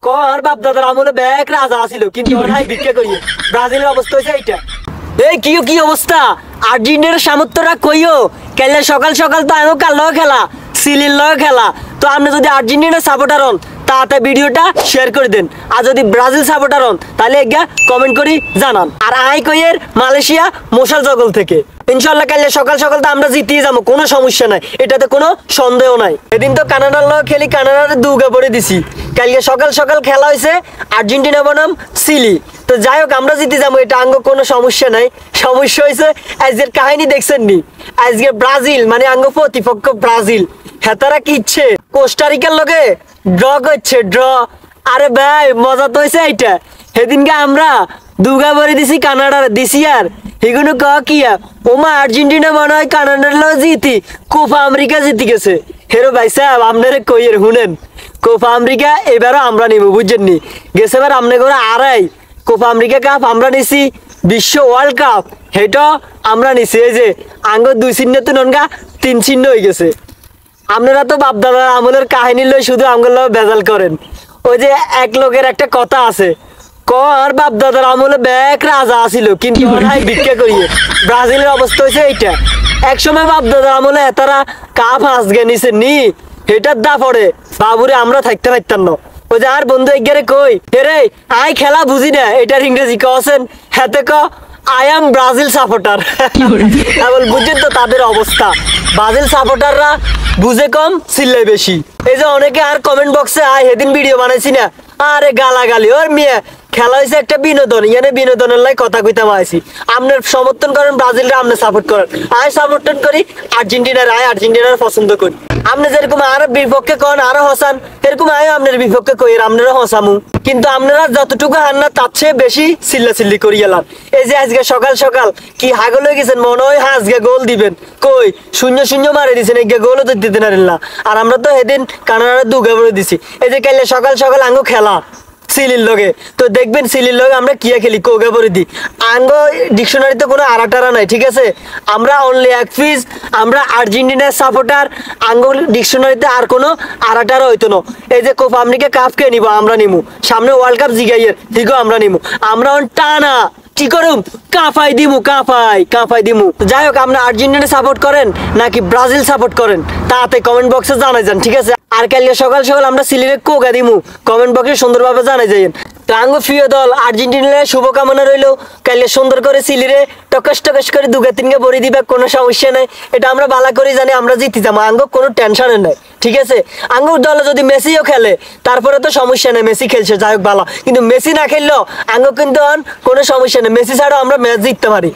কর বাপ দাদার আমলে ব্যাগ রাজা ছিল কিন্তু ওরাই ভিক্ষা করিয়ে ব্রাজিলের অবস্থা হয়েছে এইটা। এই কি অবস্থা আর্জেন্টিনার সামর্থ্যরা কইও কালে সকাল সকাল তো আমিও কাল খেলা সিলির লগে খেলা। তো আপনি যদি আর্জেন্টিনার সাপোর্টার হন তাতে ভিডিওটা শেয়ার করে দেন, আর যদি ব্রাজিল সাপোর্টার হন তাহলে একটা কমেন্ট করে জানান। আর আই কইয়ের মালয়েশিয়া মশাল জগল থেকে ইনশাল্লাহ কালে সকাল সকাল তো আমরা জিতিয়ে যাবো, কোনো সমস্যা নাই, এটাতে কোনো সন্দেহ নাই। এদিন তো কানাডার লগে খেলি, কানাডার দুর্গা পড়ে দিছি। কালকে সকাল সকাল খেলা হয়েছে আর্জেন্টিনা বনাম চিলি। তো যাই হোক আমরা জিতে যাবো, এটা আঙ্গ কোনো সমস্যা নাই। সমস্যা হয়েছে আজকের কাহিনী দেখছেন নি, আজকে ব্রাজিল মানে আঙ্গ প্রতিপক্ষ ব্রাজিল হেতারা কি ইচ্ছে কোস্টারিকার লগে ড্র করছে ড্র। আরে ভাই মজা তো হয়েছে এইটা। সেদিনকে আমরা দুর্গা ভরে দিছি কানাডার দিছি আর এগুলো কিয়া ওমা আর্জেন্টিনা মনে হয় কানাডার লগে জিতি কোপা আমেরিকা জিতি গেছে। হেরো ভাই সাহেব আপনারা কইয়ের শুনেন, কোপা আমেরিকা এবারও আমরা নিব বুঝছেন নি। গেছে এবার আপনি করে আড়াই কোপা আমেরিকা কাপ আমরা নিছি, বিশ্ব ওয়ার্ল্ড কাপ সেটা আমরা নিছি। এই যে আঙ্গ 2 চিহ্ন তো ননগা 3 চিহ্ন হয়ে গেছে। আপনারা তো বাপদাদার আমলের কাহিনী লই শুধু আমগুলো বেজাল করেন। ওই যে এক লোকের একটা কথা আছে, কর বাপদাদার আমলে ব্যাগ রাজা ছিল কিন্তু ওরাই ভিক্ষা করিয়ে ব্রাজিলের অবস্থা হয়েছে এইটা। একসময় বাপদাদার আমলে তারা কাপ হাসগে নিছে নি, এটার দা পড়ে বাবুরে আমরা থাকতে পারতাম না। ওই যে আর বন্ধু এগারে কই হেরে আই খেলা বুঝি না, এটার ইংরেজি কছেন হাতে ক আই এম ব্রাজিল সাপোর্টার। এখন বুঝছেন তো তাদের অবস্থা। ব্রাজিল সাপোর্টাররা বুঝে কম চিল্লাই বেশি। এই যে অনেকে আর কমেন্ট বক্সে আয় সেদিন ভিডিও বানাইছি না, আরে গালাগালি ওর মেয়ে খেলা হয়েছে একটা বিনোদন, ইয়ানে বিনোদনের লাই কথা কইতে আইছি। আপনার সমর্থন করেন ব্রাজিলরা, আপনি সাপোর্ট করেন। আয় সমর্থন করি আর্জেন্টিনার, আয় আর্জেন্টিনার পছন্দ করি। আপনি যেরকম আর বিপক্ষে কন আরো হসান, এরকম আয় আপনার বিপক্ষে কই আপনারা হসামু। কিন্তু আপনারা যতটুকু হান না তার চেয়ে বেশি চিল্লাচিল্লি করি গেলাম। এই যে আজকে সকাল সকাল কি হাগল হয়ে গেছেন, মনে হয় আজকে গোল দিবেন, কই 0-0 মারে দিছেন, এই গোলও তো দিতে পারেন না। আর আমরা তো সেদিন কানাডার দুর্গা পড়ে দিছি। এই যে কাইলে সকাল সকাল আঙ্গো খেলা সিলির লগে, তো দেখবেন সিলির লগে আমরা কিয়া খেলি কোগা পরে দিই। আঙ্গ ডিকশনারিতে কোনো আড়াটারা নাই, ঠিক আছে। আমরা অনলি এক পিস, আমরা আর্জেন্টিনার সাপোর্টার। আঙ্গ ডিকশনারিতে আর কোনো আড়াটারা হইতো না। এই যে কোপা আমেরিকা কাপ কে নিব আমরা নিমু, সামনে ওয়ার্ল্ড কাপ জিগাইয়ের ঠিকও আমরা নিমু। আমরা টানা কি করুম কাঁপাই দিমু, কাঁপাই দিমু। যাই হোক আপনি আর্জেন্টিনা সাপোর্ট করেন নাকি ব্রাজিল সাপোর্ট করেন তাতে কমেন্ট বক্সে জানাই যান, ঠিক আছে। আর কালকে সকাল সকাল আমরা সিলিরে কোগা দিমু, কমেন্ট বক্সে সুন্দরভাবে জানাই যাইন। তো আঙ্গ প্রিয় দল আর্জেন্টিনার শুভকামনা রইল, কালকে সুন্দর করে সিলিরে টকস টকস করে 2-3 ভরি দিবে, কোনো সমস্যা নাই। এটা আমরা ভালো করে জানি আমরা জিতি যাবো, আঙ্গ কোনো টেনশনের নাই, ঠিক আছে। আঙ্গুর দলে যদি মেসিও খেলে তারপরে তো সমস্যা নেই, মেসি খেলছে যাই হোক ভালো, কিন্তু মেসি না খেললেও আঙ্গ কিন্তু কোনো সমস্যা নেই, মেসি ছাড়াও আমরা ম্যাচ জিততে পারি।